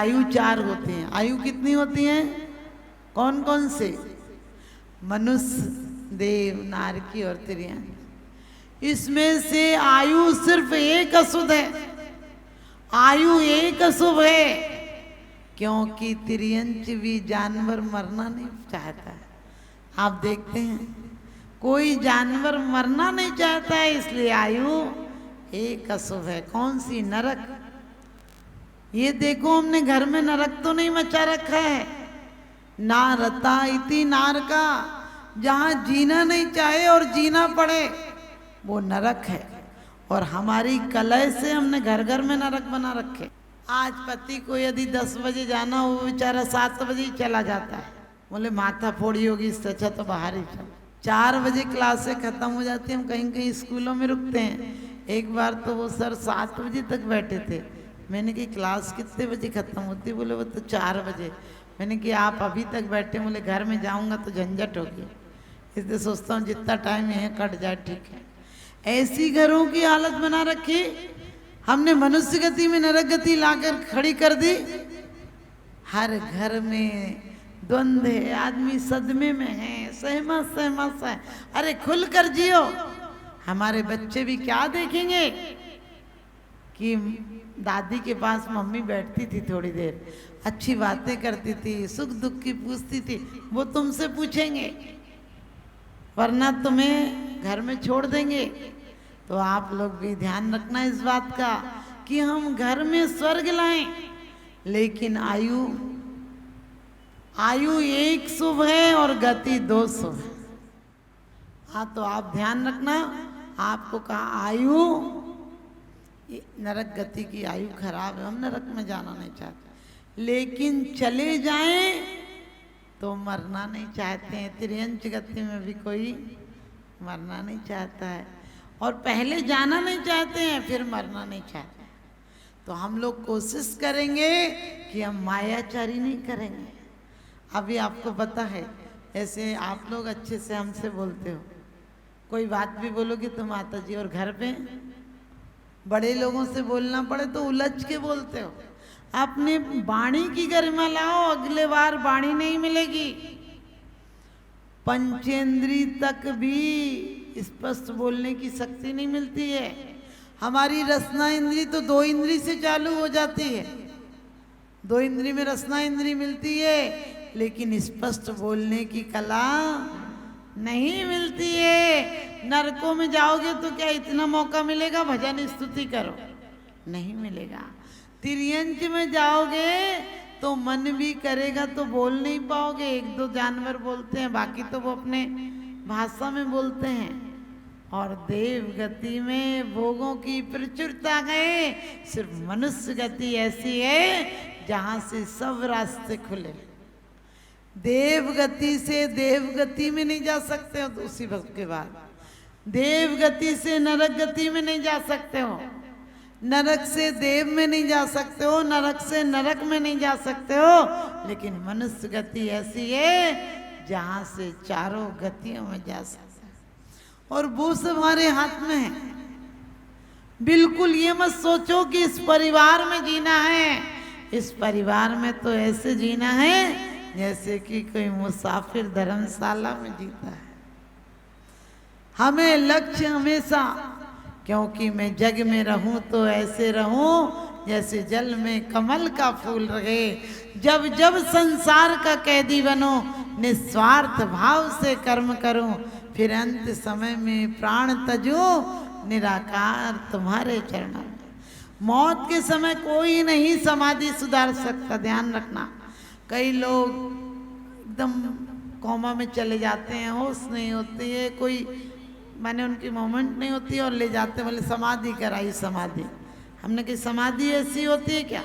आयु 4 होती हैं। आयु कितनी होती हैं? कौन कौन से? मनुष्य, देव, नारकी और तिर्यंच। इसमें से आयु सिर्फ एक अशुद्ध है। आयु एक अशुभ है क्योंकि तिर्यंच भी जानवर मरना नहीं चाहता है। आप देखते हैं कोई जानवर मरना नहीं चाहता है, इसलिए आयु एक अशुभ है। कौन सी? नरक। ये देखो हमने घर में नरक तो नहीं मचा रखा है। नारता इति नारका, जहां जीना नहीं चाहे और जीना पड़े वो नरक है। और हमारी कलह से हमने घर घर में नरक बना रखे। आज पति को यदि 10 बजे जाना हो, वो बेचारा 7 बजे ही चला जाता है। बोले माथा फोड़ी होगी, इससे अच्छा तो बाहर ही चल। 4 बजे क्लासें खत्म हो जाती हैं, हम कहीं कहीं स्कूलों में रुकते हैं। एक बार तो वो सर 7 बजे तक बैठे थे। मैंने कही क्लास कितने बजे खत्म होती? बोले वो तो 4 बजे। मैंने कहा आप अभी तक बैठे? बोले घर में जाऊंगा तो झंझट होगी, इसलिए सोचता हूँ जितना टाइम यहाँ कट जाए ठीक है। ऐसी घरों की हालत बना रखी हमने, मनुष्य गति में नरक गति लाकर खड़ी कर दी। हर घर में द्वंद्व है, आदमी सदमे में है, सहमत सहमत है। अरे खुल कर जियो। हमारे बच्चे भी क्या देखेंगे कि दादी के पास मम्मी बैठती थी, थोड़ी देर अच्छी बातें करती थी, सुख दुख की पूछती थी, वो तुमसे पूछेंगे, वरना तुम्हें घर में छोड़ देंगे। तो आप लोग भी ध्यान रखना इस बात का कि हम घर में स्वर्ग लाएं, लेकिन आयु एक शुभ है और गति 2 शुभ है। हाँ, तो आप ध्यान रखना। आपको कहा आयु, नरक गति की आयु खराब है, हम नरक में जाना नहीं चाहते, लेकिन चले जाएं तो मरना नहीं चाहते हैं। तिर्यंच गति में भी कोई मरना नहीं चाहता है, और पहले जाना नहीं चाहते हैं, फिर मरना नहीं चाहते हैं। तो हम लोग कोशिश करेंगे कि हम मायाचारी नहीं करेंगे। अभी आपको पता है, ऐसे आप लोग अच्छे से हमसे बोलते हो, कोई बात भी बोलोगे तो माता जी, और घर पे बड़े लोगों से बोलना पड़े तो उलझ के बोलते हो। अपने वाणी की गरिमा लाओ, अगले बार वाणी नहीं मिलेगी। पंचेंद्री तक भी स्पष्ट बोलने की शक्ति नहीं मिलती है। हमारी रसना इंद्री तो 2 इंद्री से चालू हो जाती है, 2 इंद्री में रसना इंद्री मिलती है, लेकिन स्पष्ट बोलने की कला नहीं मिलती है। नरकों में जाओगे तो क्या इतना मौका मिलेगा भजन स्तुति करो? नहीं मिलेगा। तिर्यंच में जाओगे तो मन भी करेगा तो बोल नहीं पाओगे। 1-2 जानवर बोलते हैं, बाकी तो वो अपने भाषा में बोलते हैं। और देव गति में भोगों की प्रचुरता गए, सिर्फ मनुष्य गति ऐसी है जहां से सब रास्ते खुले। देव गति से देव गति में नहीं जा सकते हो, तो उसी वक्त के बाद देव गति से नरक गति में नहीं जा सकते हो, नरक से देव में नहीं जा सकते हो, नरक से नरक में नहीं जा सकते हो। लेकिन मनुष्य गति ऐसी है जहां से चारों गतियों में जा सकते हैं, और वो सब हमारे हाथ में है। बिल्कुल ये मत सोचो कि इस परिवार में जीना है। इस परिवार में तो ऐसे जीना है जैसे कि कोई मुसाफिर धर्मशाला में जीता है। हमें लक्ष्य हमेशा, क्योंकि मैं जग में रहूं तो ऐसे रहूं जैसे जल में कमल का फूल रहे। जब जब संसार का कैदी बनो, निस्वार्थ भाव से कर्म करूं, फिर अंत समय में प्राण तजूं, निराकार तुम्हारे चरणों में। मौत के समय कोई नहीं समाधि सुधार सकता, ध्यान रखना। कई लोग एकदम कोमा में चले जाते हैं, होश नहीं होती है, कोई माने उनकी मोमेंट नहीं होती है, और ले जाते बोले समाधि कराई समाधि। हमने कही समाधि ऐसी होती है क्या?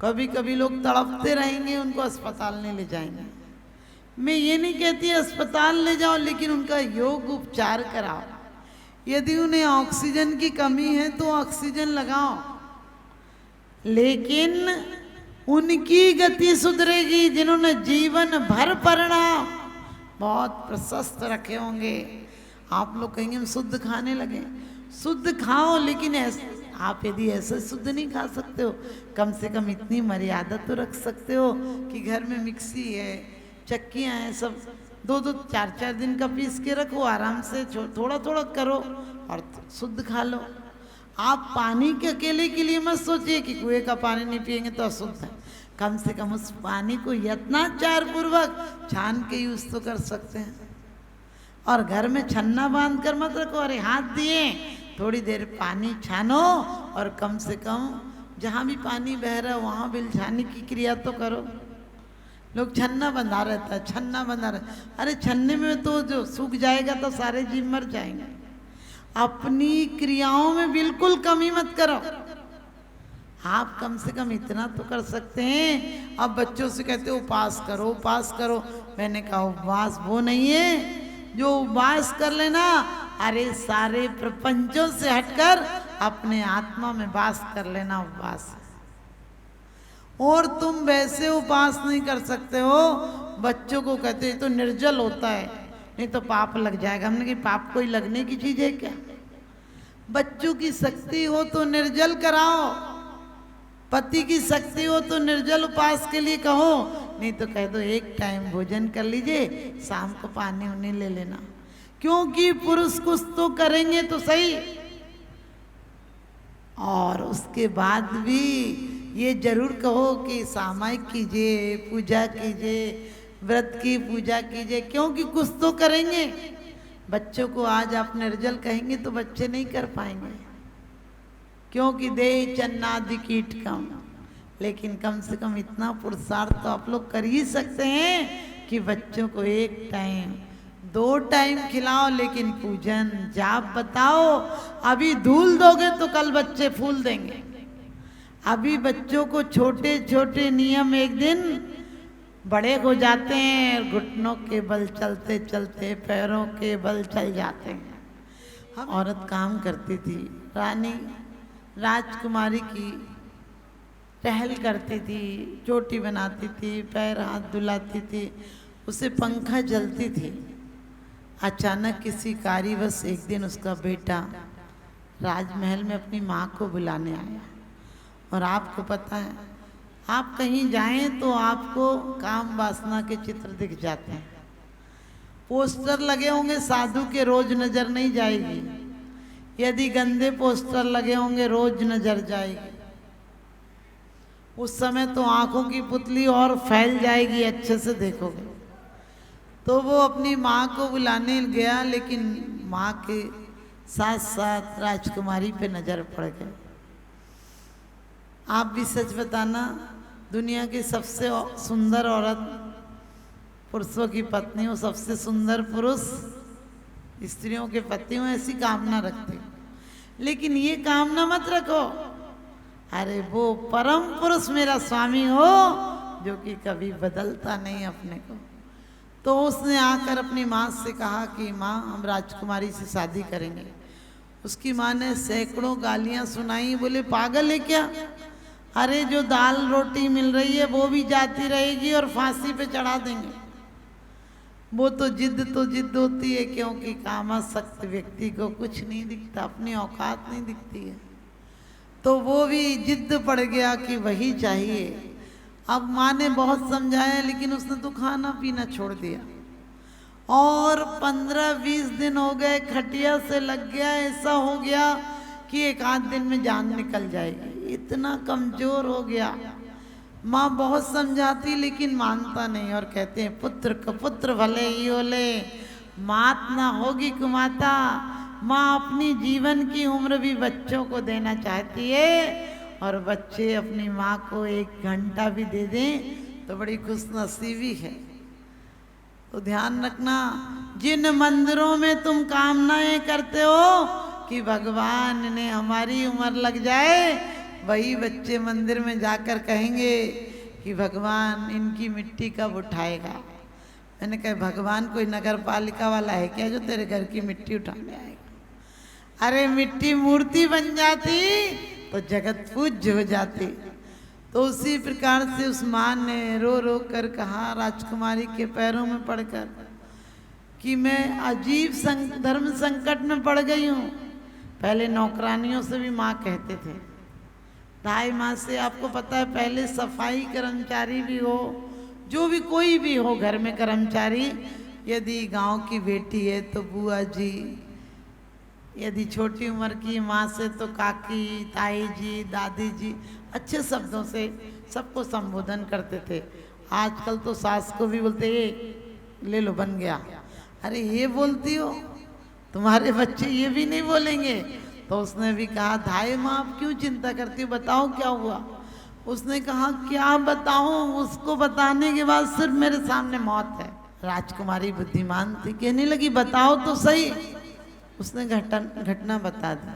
कभी कभी लोग तड़पते रहेंगे, उनको अस्पताल नहीं ले जाएंगे। मैं ये नहीं कहती अस्पताल ले जाओ, लेकिन उनका योग उपचार कराओ। यदि उन्हें ऑक्सीजन की कमी है तो ऑक्सीजन लगाओ, लेकिन उनकी गति सुधरेगी जिन्होंने जीवन भर परिणाम बहुत प्रशस्त रखे होंगे। आप लोग कहेंगे हम शुद्ध खाने लगे, शुद्ध खाओ, लेकिन आप यदि ऐसे शुद्ध नहीं खा सकते हो, कम से कम इतनी मर्यादा तो रख सकते हो कि घर में मिक्सी है, चक्कियाँ हैं, सब 2-2 4-4 दिन का पीस के रखो, आराम से थोड़ा थोड़ा करो और शुद्ध खा लो। आप पानी के अकेले के लिए मत सोचिए कि कुएं का पानी नहीं पिएंगे तो अशुद्ध है। कम से कम उस पानी को यत्नाचार पूर्वक छान के यूज तो कर सकते हैं। और घर में छन्ना बांध कर मत रखो, अरे हाथ दिए थोड़ी देर पानी छानो और कम से कम जहाँ भी पानी बह रहा है वहाँ बिलझाने की क्रिया तो करो। लोग छन्ना बंधा रहता है, छन्ना बंधा रहता, अरे छन्ने में तो जो सूख जाएगा तो सारे जीव मर जाएंगे। अपनी क्रियाओं में बिल्कुल कमी मत करो। आप कम से कम इतना तो कर सकते हैं। अब बच्चों से कहते हो उपवास करो, उपवास करो। मैंने कहा उपवास वो नहीं है जो उपवास कर लेना, अरे सारे प्रपंचों से हटकर अपने आत्मा में वास कर लेना उपवास। और तुम वैसे उपवास नहीं कर सकते हो, बच्चों को कहते हो तो निर्जल होता है, नहीं तो पाप लग जाएगा। हमने कहा पाप कोई लगने की चीज है क्या? बच्चों की शक्ति हो तो निर्जल कराओ, पति की शक्ति हो तो निर्जल उपवास के लिए कहो, नहीं तो कह दो एक टाइम भोजन कर लीजिए, शाम को पानी उन्हें ले लेना। क्योंकि पुरुष कुछ तो करेंगे तो सही। और उसके बाद भी ये जरूर कहो कि सामायिक कीजिए, पूजा कीजिए, व्रत की पूजा कीजिए, क्योंकि कुछ तो करेंगे। बच्चों को आज आप निर्जल कहेंगे तो बच्चे नहीं कर पाएंगे, क्योंकि दे चन्नादि कीट कम। लेकिन कम से कम इतना पुरुषार्थ तो आप लोग कर ही सकते हैं कि बच्चों को एक टाइम 2 टाइम खिलाओ, लेकिन पूजन जाप बताओ। अभी धूल दोगे तो कल बच्चे फूल देंगे। अभी बच्चों को छोटे छोटे नियम एक दिन बड़े हो जाते हैं, घुटनों के बल चलते चलते पैरों के बल चल जाते हैं। औरत काम करती थी, रानी राजकुमारी की टहल करती थी, चोटी बनाती थी, पैर हाथ धुलाती थी, उसे पंखा जलती थी। अचानक किसी कारणवश एक दिन उसका बेटा राजमहल में अपनी माँ को बुलाने आया। और आपको पता है, आप कहीं जाएं तो आपको काम वासना के चित्र दिख जाते हैं। पोस्टर लगे होंगे साधु के, रोज नजर नहीं जाएगी। यदि गंदे पोस्टर लगे होंगे रोज नजर जाएगी। उस समय तो आंखों की पुतली और फैल जाएगी, अच्छे से देखोगे। तो वो अपनी माँ को बुलाने गया, लेकिन माँ के साथ साथ राजकुमारी पे नजर पड़ गई। आप भी सच बताना, दुनिया की सबसे सुंदर औरत पुरुषों की पत्नी हो, सबसे सुंदर पुरुष स्त्रियों के पति हो, ऐसी कामना रखते। लेकिन ये कामना मत रखो, अरे वो परम पुरुष मेरा स्वामी हो जो कि कभी बदलता नहीं अपने को। तो उसने आकर अपनी माँ से कहा कि माँ हम राजकुमारी से शादी करेंगे। उसकी माँ ने सैकड़ों गालियाँ सुनाई, बोले पागल है क्या? अरे जो दाल रोटी मिल रही है वो भी जाती रहेगी और फांसी पे चढ़ा देंगे। वो तो जिद होती है, क्योंकि कामासक्त व्यक्ति को कुछ नहीं दिखता, अपनी औकात नहीं दिखती है। तो वो भी जिद पड़ गया कि वही चाहिए। अब माँ ने बहुत समझाया, लेकिन उसने तो खाना पीना छोड़ दिया। और 15-20 दिन हो गए, खटिया से लग गया, ऐसा हो गया कि एक आध दिन में जान निकल जाएगी, इतना कमजोर हो गया। माँ बहुत समझाती लेकिन मानता नहीं, और कहते हैं पुत्र का पुत्र भले ही होले, मात ना होगी कुमाता। माँ अपनी जीवन की उम्र भी बच्चों को देना चाहती है, और बच्चे अपनी माँ को 1 घंटा भी दे दें तो बड़ी खुशनसीबी है। तो ध्यान रखना, जिन मंदिरों में तुम कामनाएं करते हो कि भगवान ने हमारी उम्र लग जाए, वही बच्चे मंदिर में जाकर कहेंगे कि भगवान इनकी मिट्टी कब उठाएगा। मैंने कहा भगवान कोई नगर पालिका वाला है क्या जो तेरे घर की मिट्टी उठाने आएगा? अरे मिट्टी मूर्ति बन जाती तो जगत पूज्य हो जाती। तो उसी प्रकार से उस माँ ने रो रो कर कहा राजकुमारी के पैरों में पड़कर कि मैं अजीब धर्म संकट में पड़ गई हूँ। पहले नौकरानियों से भी माँ कहते थे। 2.5 माह से आपको पता है, पहले सफाई कर्मचारी भी हो, जो भी कोई भी हो घर में कर्मचारी, यदि गांव की बेटी है तो बुआ जी, यदि छोटी उम्र की माँ से तो काकी, ताई जी, दादी जी, अच्छे शब्दों से सबको संबोधन करते थे। आजकल तो सास को भी बोलते ये ले लो बन गया, अरे ये बोलती हो, तुम्हारे बच्चे ये भी नहीं बोलेंगे। तो उसने भी कहा 2.5 माह आप क्यों चिंता करती हो, बताओ क्या हुआ। उसने कहा क्या बताऊं, उसको बताने के बाद सिर्फ मेरे सामने मौत है। राजकुमारी बुद्धिमान थी, कहने लगी बताओ तो सही। उसने घटना बता दी।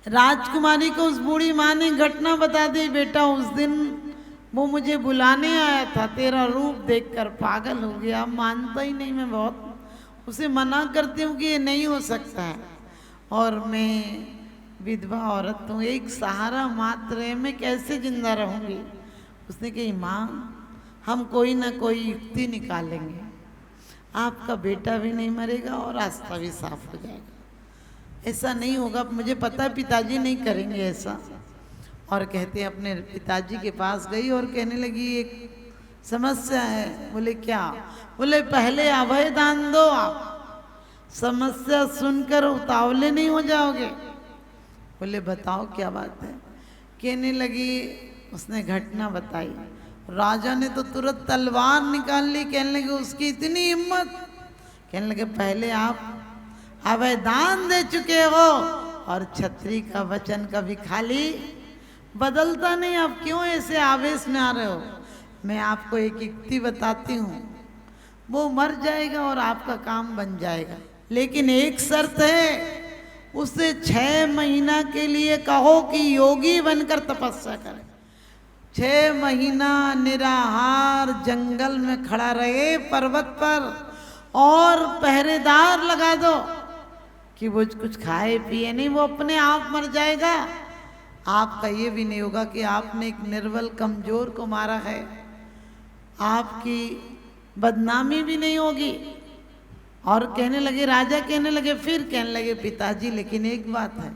राजकुमारी को उस बूढ़ी माँ ने घटना बता दी, बेटा उस दिन वो मुझे बुलाने आया था, तेरा रूप देखकर पागल हो गया, मानता ही नहीं, मैं बहुत उसे मना करती हूँ कि ये नहीं हो सकता है, और मैं विधवा औरत हूँ, एक सहारा मात्र है, मैं कैसे जिंदा रहूँगी। उसने कही माँ हम कोई ना कोई युक्ति निकालेंगे, आपका बेटा भी नहीं मरेगा और रास्ता भी साफ हो जाएगा। ऐसा नहीं होगा, मुझे पता है पिताजी नहीं करेंगे ऐसा। और कहते अपने पिताजी के पास गई और कहने लगी एक समस्या है। बोले क्या? बोले पहले अभय दान दो, आप समस्या सुनकर उतावले नहीं हो जाओगे। बोले बताओ क्या बात है। कहने लगी, उसने घटना बताई। राजा ने तो तुरंत तलवार निकाल ली, कहने लगे उसकी इतनी हिम्मत। कहने लगे पहले आप अभय दान दे चुके हो और छत्री का वचन कभी खाली बदलता नहीं, आप क्यों ऐसे आवेश में आ रहे हो। मैं आपको एक युक्ति बताती हूँ, वो मर जाएगा और आपका काम बन जाएगा, लेकिन एक शर्त है, उसे 6 महीना के लिए कहो कि योगी बनकर तपस्या करे। 6 महीना निराहार जंगल में खड़ा रहे पर्वत पर, और पहरेदार लगा दो कि वो कुछ खाए पिए नहीं, वो अपने आप मर जाएगा। आपका ये भी नहीं होगा कि आपने एक निर्बल कमजोर को मारा है, आपकी बदनामी भी नहीं होगी। और कहने लगे, राजा कहने लगे, फिर कहने लगे पिताजी लेकिन एक बात है,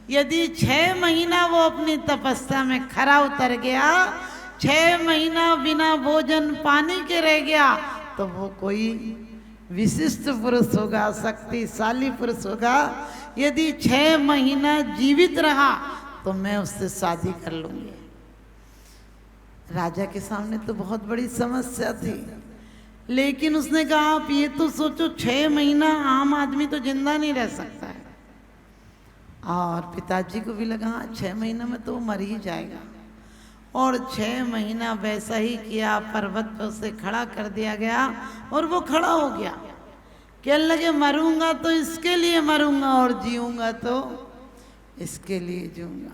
यदि 6 महीना वो अपनी तपस्या में खरा उतर गया, 6 महीना बिना भोजन पानी के रह गया, तो वो कोई विशिष्ट पुरुष होगा, शक्तिशाली पुरुष होगा। यदि 6 महीना जीवित रहा तो मैं उससे शादी कर लूंगी। राजा के सामने तो बहुत बड़ी समस्या थी, लेकिन उसने कहा आप ये तो सोचो 6 महीना आम आदमी तो जिंदा नहीं रह सकता है। और पिताजी को भी लगा 6 महीना में तो मर ही जाएगा। और 6 महीना वैसा ही किया, पर्वत पर उसे खड़ा कर दिया गया और वो खड़ा हो गया। कहने लगे मरूंगा तो इसके लिए मरूंगा और जीऊंगा तो इसके लिए जीऊंगा।